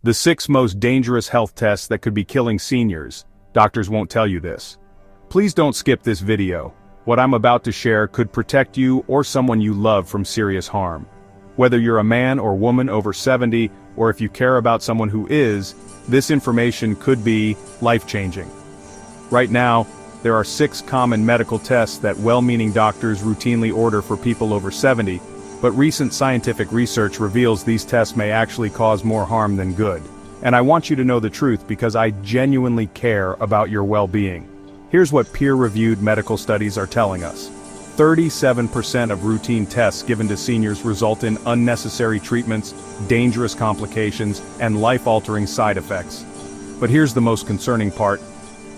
The 6 most dangerous health tests that could be killing seniors. Doctors won't tell you this. Please don't skip this video. What I'm about to share could protect you or someone you love from serious harm. Whether you're a man or woman over 70, or if you care about someone who is, this information could be life-changing. Right now, there are 6 common medical tests that well-meaning doctors routinely order for people over 70, but recent scientific research reveals these tests may actually cause more harm than good. And I want you to know the truth because I genuinely care about your well-being. Here's what peer-reviewed medical studies are telling us. 37% of routine tests given to seniors result in unnecessary treatments, dangerous complications, and life-altering side effects. But here's the most concerning part.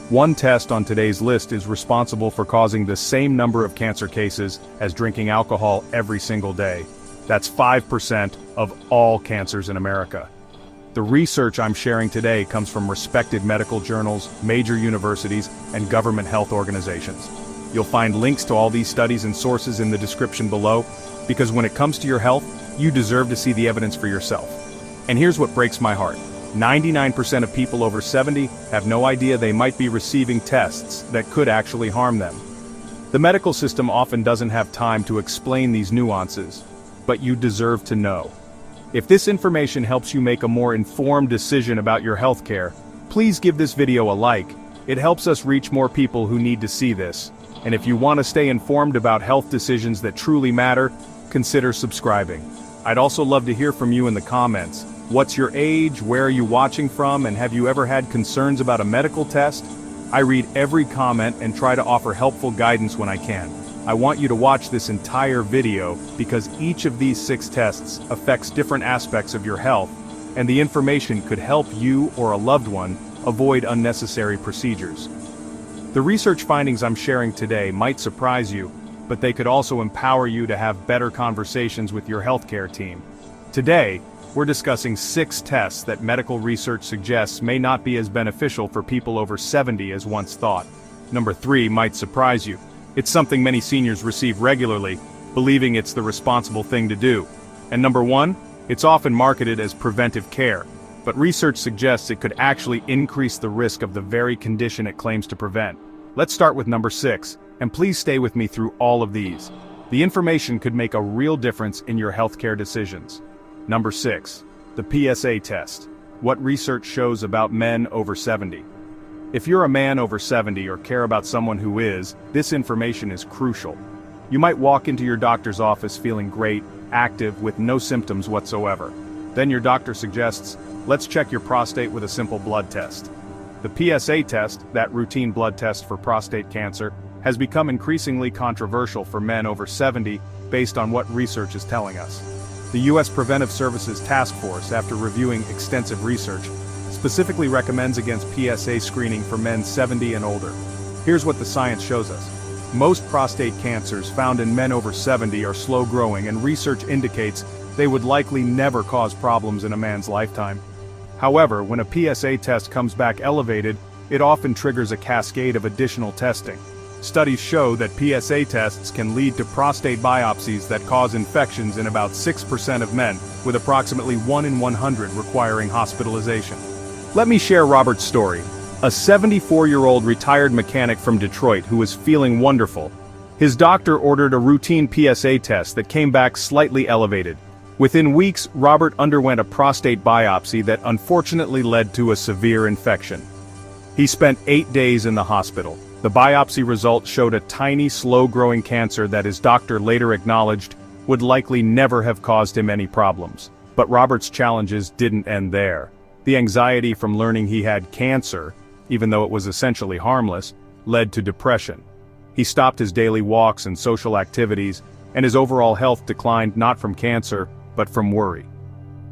One test on today's list is responsible for causing the same number of cancer cases as drinking alcohol every single day. That's 5% of all cancers in America. The research I'm sharing today comes from respected medical journals, major universities, and government health organizations. You'll find links to all these studies and sources in the description below, because when it comes to your health, you deserve to see the evidence for yourself. And here's what breaks my heart. 99% of people over 70 have no idea they might be receiving tests that could actually harm them. The medical system often doesn't have time to explain these nuances, but you deserve to know. If this information helps you make a more informed decision about your healthcare, please give this video a like. It helps us reach more people who need to see this. And if you want to stay informed about health decisions that truly matter, consider subscribing. I'd also love to hear from you in the comments. What's your age, where are you watching from, and have you ever had concerns about a medical test? I read every comment and try to offer helpful guidance when I can. I want you to watch this entire video because each of these 6 tests affects different aspects of your health, and the information could help you or a loved one avoid unnecessary procedures. The research findings I'm sharing today might surprise you, but they could also empower you to have better conversations with your healthcare team. Today, we're discussing 6 tests that medical research suggests may not be as beneficial for people over 70 as once thought. Number 3 might surprise you. It's something many seniors receive regularly, believing it's the responsible thing to do. And number 1, it's often marketed as preventive care, but research suggests it could actually increase the risk of the very condition it claims to prevent. Let's start with number 6, and please stay with me through all of these. The information could make a real difference in your healthcare decisions. Number 6, the PSA test. What research shows about men over 70. If you're a man over 70 or care about someone who is, this information is crucial. You might walk into your doctor's office feeling great, active, with no symptoms whatsoever. Then your doctor suggests, let's check your prostate with a simple blood test. The PSA test, that routine blood test for prostate cancer, has become increasingly controversial for men over 70 based on what research is telling us. The U.S. Preventive Services Task Force, after reviewing extensive research, specifically recommends against PSA screening for men 70 and older. Here's what the science shows us. Most prostate cancers found in men over 70 are slow-growing, and research indicates they would likely never cause problems in a man's lifetime. However, when a PSA test comes back elevated, it often triggers a cascade of additional testing. Studies show that PSA tests can lead to prostate biopsies that cause infections in about 6% of men, with approximately 1 in 100 requiring hospitalization. Let me share Robert's story. A 74-year-old retired mechanic from Detroit who was feeling wonderful. His doctor ordered a routine PSA test that came back slightly elevated. Within weeks, Robert underwent a prostate biopsy that unfortunately led to a severe infection. He spent 8 days in the hospital. The biopsy results showed a tiny, slow-growing cancer that his doctor later acknowledged would likely never have caused him any problems. But Robert's challenges didn't end there. The anxiety from learning he had cancer, even though it was essentially harmless, led to depression. He stopped his daily walks and social activities, and his overall health declined not from cancer, but from worry.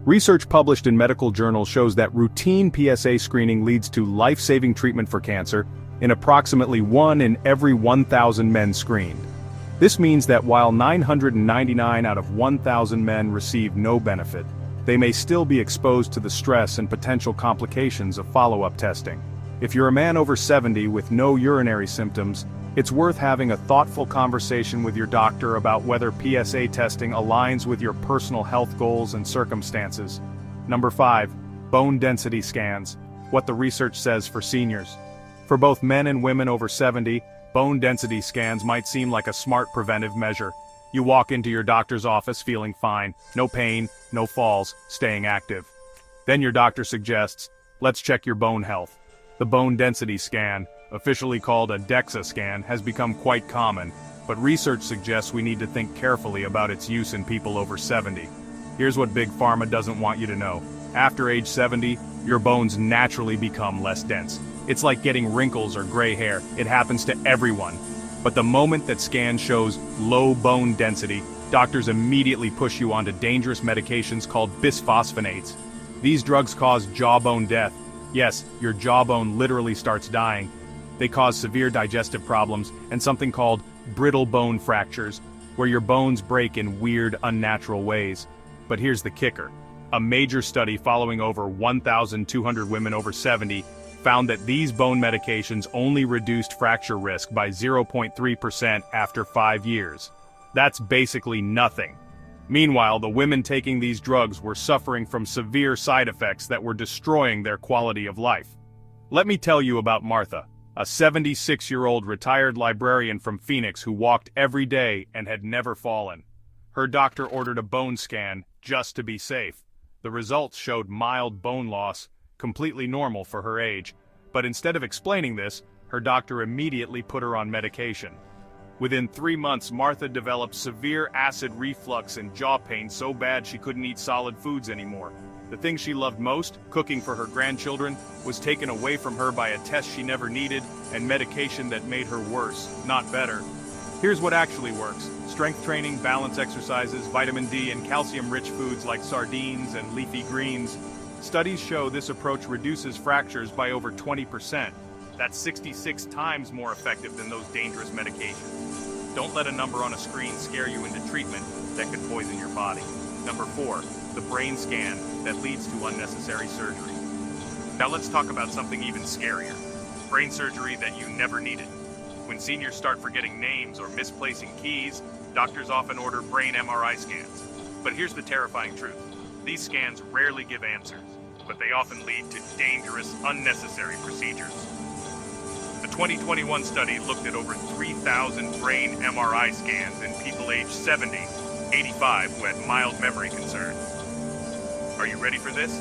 Research published in medical journals shows that routine PSA screening leads to life-saving treatment for cancer in approximately 1 in every 1,000 men screened. This means that while 999 out of 1,000 men receive no benefit, they may still be exposed to the stress and potential complications of follow-up testing. If you're a man over 70 with no urinary symptoms, it's worth having a thoughtful conversation with your doctor about whether PSA testing aligns with your personal health goals and circumstances. Number 5. Bone density scans. What the research says for seniors. For both men and women over 70, bone density scans might seem like a smart preventive measure. You walk into your doctor's office feeling fine, no pain, no falls, staying active. Then your doctor suggests, let's check your bone health. The bone density scan, officially called a DEXA scan, has become quite common, but research suggests we need to think carefully about its use in people over 70. Here's what Big Pharma doesn't want you to know. After age 70, your bones naturally become less dense. It's like getting wrinkles or gray hair. It happens to everyone. But the moment that scan shows low bone density, doctors immediately push you onto dangerous medications called bisphosphonates. These drugs cause jawbone death. Yes, your jawbone literally starts dying. They cause severe digestive problems and something called brittle bone fractures, where your bones break in weird, unnatural ways. But here's the kicker. A major study following over 1,200 women over 70 found that these bone medications only reduced fracture risk by 0.3% after 5 years. That's basically nothing. Meanwhile, the women taking these drugs were suffering from severe side effects that were destroying their quality of life. Let me tell you about Martha, a 76-year-old retired librarian from Phoenix who walked every day and had never fallen. Her doctor ordered a bone scan just to be safe. The results showed mild bone loss, completely normal for her age, but instead of explaining this, her doctor immediately put her on medication. Within 3 months, Martha developed severe acid reflux and jaw pain so bad she couldn't eat solid foods anymore. The thing she loved most, cooking for her grandchildren, was taken away from her by a test she never needed and medication that made her worse, not better. Here's what actually works. Strength training, balance exercises, vitamin D and calcium-rich foods like sardines and leafy greens. Studies show this approach reduces fractures by over 20%. That's 66 times more effective than those dangerous medications. Don't let a number on a screen scare you into treatment that could poison your body. Number 4, the brain scan that leads to unnecessary surgery. Now let's talk about something even scarier. Brain surgery that you never needed. When seniors start forgetting names or misplacing keys, doctors often order brain MRI scans. But here's the terrifying truth. These scans rarely give answers, but they often lead to dangerous, unnecessary procedures. The 2021 study looked at over 3,000 brain MRI scans in people aged 70, 85 who had mild memory concerns. Are you ready for this?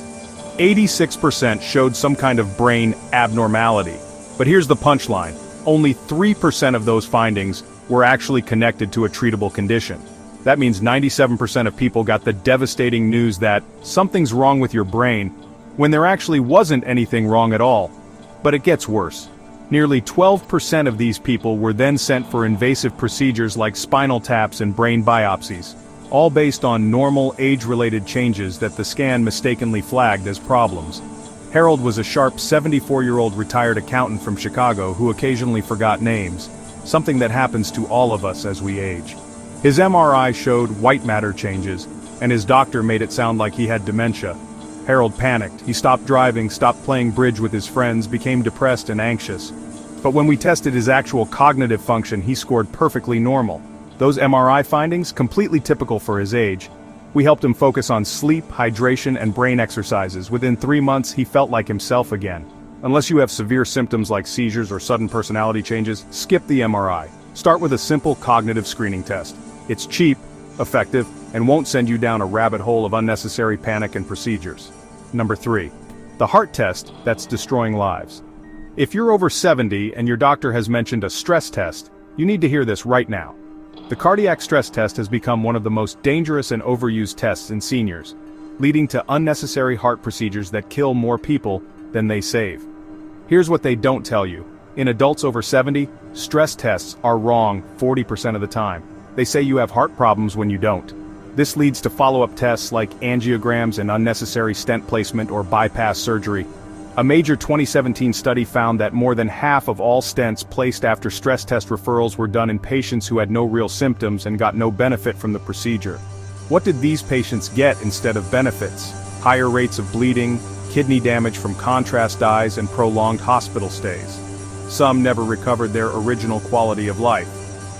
86% showed some kind of brain abnormality. But here's the punchline. Only 3% of those findings were actually connected to a treatable condition. That means 97% of people got the devastating news that something's wrong with your brain, when there actually wasn't anything wrong at all. But it gets worse. Nearly 12% of these people were then sent for invasive procedures like spinal taps and brain biopsies, all based on normal age-related changes that the scan mistakenly flagged as problems. Harold was a sharp 74-year-old retired accountant from Chicago who occasionally forgot names, something that happens to all of us as we age. His MRI showed white matter changes, and his doctor made it sound like he had dementia. Harold panicked. He stopped driving, stopped playing bridge with his friends, became depressed and anxious. But when we tested his actual cognitive function, he scored perfectly normal. Those MRI findings, completely typical for his age. We helped him focus on sleep, hydration, and brain exercises. Within 3 months, he felt like himself again. Unless you have severe symptoms like seizures or sudden personality changes, skip the MRI. Start with a simple cognitive screening test. It's cheap, effective, and won't send you down a rabbit hole of unnecessary panic and procedures. Number 3. The heart test that's destroying lives. If you're over 70 and your doctor has mentioned a stress test, you need to hear this right now. The cardiac stress test has become one of the most dangerous and overused tests in seniors, leading to unnecessary heart procedures that kill more people than they save. Here's what they don't tell you. In adults over 70, stress tests are wrong 40% of the time. They say you have heart problems when you don't. This leads to follow-up tests like angiograms and unnecessary stent placement or bypass surgery. A major 2017 study found that more than half of all stents placed after stress test referrals were done in patients who had no real symptoms and got no benefit from the procedure. What did these patients get instead of benefits? Higher rates of bleeding, kidney damage from contrast dyes, and prolonged hospital stays. Some never recovered their original quality of life.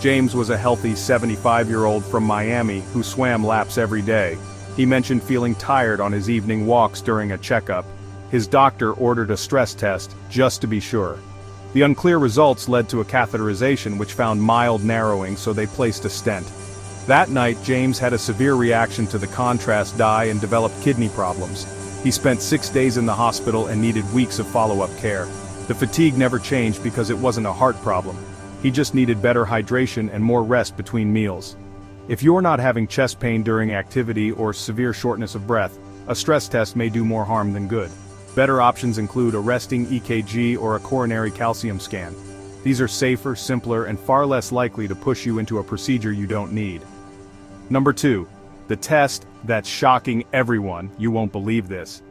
James was a healthy 75-year-old from Miami who swam laps every day. He mentioned feeling tired on his evening walks during a checkup, His doctor ordered a stress test, just to be sure. The unclear results led to a catheterization which found mild narrowing, so they placed a stent. That night, James had a severe reaction to the contrast dye and developed kidney problems. He spent 6 days in the hospital and needed weeks of follow-up care. The fatigue never changed because it wasn't a heart problem. He just needed better hydration and more rest between meals. If you're not having chest pain during activity or severe shortness of breath, a stress test may do more harm than good. Better options include a resting EKG or a coronary calcium scan. These are safer, simpler, and far less likely to push you into a procedure you don't need. Number 2. The test that's shocking everyone. You won't believe this.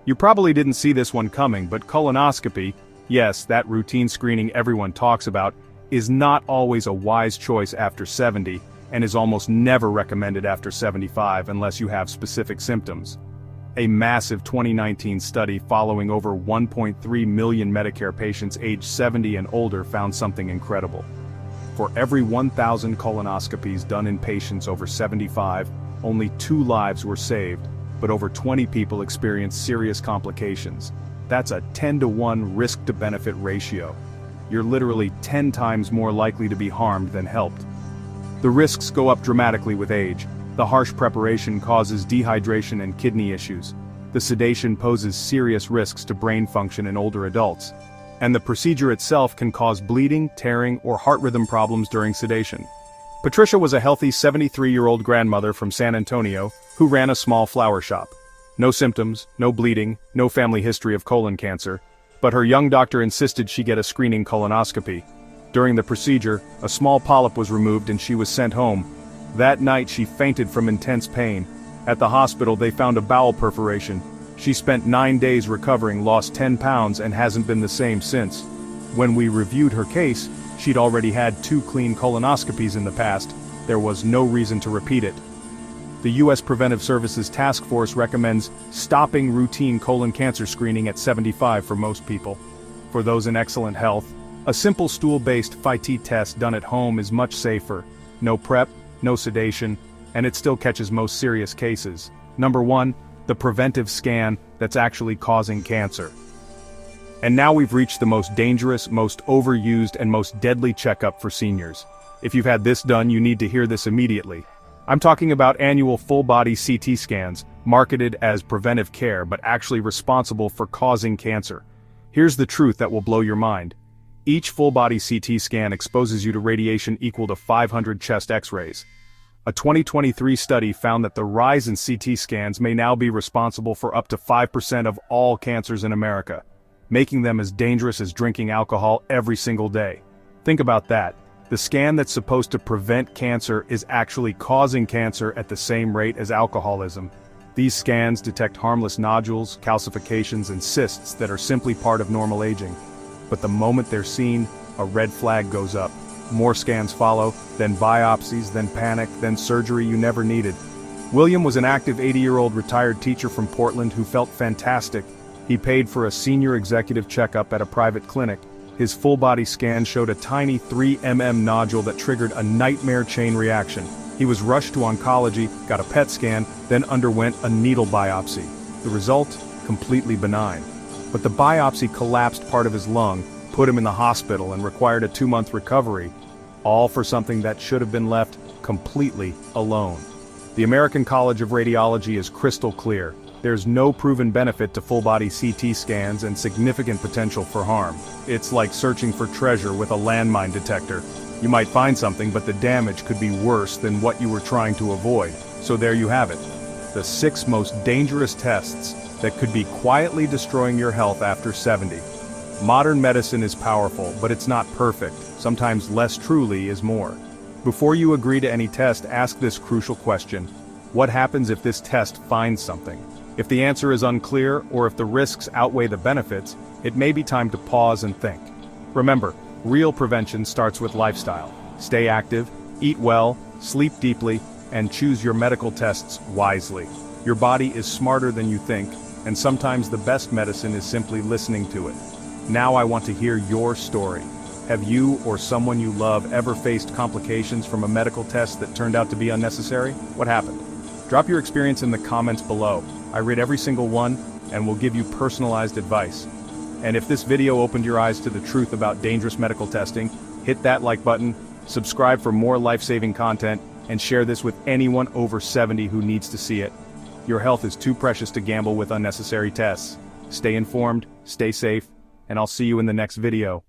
You probably didn't see this one coming, but colonoscopy, yes, that routine screening everyone talks about, is not always a wise choice after 70, and is almost never recommended after 75 unless you have specific symptoms. A massive 2019 study following over 1.3 million Medicare patients aged 70 and older found something incredible. For every 1,000 colonoscopies done in patients over 75, only 2 lives were saved, but over 20 people experienced serious complications. That's a 10-to-1 risk-to-benefit ratio. You're literally 10 times more likely to be harmed than helped. The risks go up dramatically with age. The harsh preparation causes dehydration and kidney issues. The sedation poses serious risks to brain function in older adults. And the procedure itself can cause bleeding, tearing, or heart rhythm problems during sedation. Patricia was a healthy 73-year-old grandmother from San Antonio who ran a small flower shop. No symptoms, no bleeding, no family history of colon cancer, but her young doctor insisted she get a screening colonoscopy. During the procedure, a small polyp was removed and she was sent home. That night she fainted from intense pain. At the hospital they found a bowel perforation. She spent 9 days recovering, lost 10 pounds, and hasn't been the same since. When we reviewed her case, she'd already had 2 clean colonoscopies in the past. There was no reason to repeat it. The U.S. Preventive Services Task Force recommends stopping routine colon cancer screening at 75 for most people. For those in excellent health, a simple stool-based FIT test done at home is much safer. No prep, no sedation, and it still catches most serious cases. Number 1, the preventive scan that's actually causing cancer. And now we've reached the most dangerous, most overused, and most deadly checkup for seniors. If you've had this done, you need to hear this immediately. I'm talking about annual full-body CT scans, marketed as preventive care but actually responsible for causing cancer. Here's the truth that will blow your mind. Each full-body CT scan exposes you to radiation equal to 500 chest X-rays. A 2023 study found that the rise in CT scans may now be responsible for up to 5% of all cancers in America, making them as dangerous as drinking alcohol every single day. Think about that. The scan that's supposed to prevent cancer is actually causing cancer at the same rate as alcoholism. These scans detect harmless nodules, calcifications, and cysts that are simply part of normal aging. But the moment they're seen, a red flag goes up. More scans follow, then biopsies, then panic, then surgery you never needed. William was an active 80-year-old retired teacher from Portland who felt fantastic. He paid for a senior executive checkup at a private clinic. His full-body scan showed a tiny 3 mm nodule that triggered a nightmare chain reaction. He was rushed to oncology, got a PET scan, then underwent a needle biopsy. The result? Completely benign. But the biopsy collapsed part of his lung, put him in the hospital, and required a 2-month recovery. All for something that should have been left completely alone. The American College of Radiology is crystal clear. There's no proven benefit to full-body CT scans and significant potential for harm. It's like searching for treasure with a landmine detector. You might find something, but the damage could be worse than what you were trying to avoid. So there you have it. The 6 most dangerous tests that could be quietly destroying your health after 70. Modern medicine is powerful, but it's not perfect. Sometimes less truly is more. Before you agree to any test, ask this crucial question. What happens if this test finds something? If the answer is unclear, or if the risks outweigh the benefits, it may be time to pause and think. Remember, real prevention starts with lifestyle. Stay active, eat well, sleep deeply, and choose your medical tests wisely. Your body is smarter than you think, and sometimes the best medicine is simply listening to it. Now I want to hear your story. Have you or someone you love ever faced complications from a medical test that turned out to be unnecessary? What happened? Drop your experience in the comments below. I read every single one, and will give you personalized advice. And if this video opened your eyes to the truth about dangerous medical testing, hit that like button, subscribe for more life-saving content, and share this with anyone over 70 who needs to see it. Your health is too precious to gamble with unnecessary tests. Stay informed, stay safe, and I'll see you in the next video.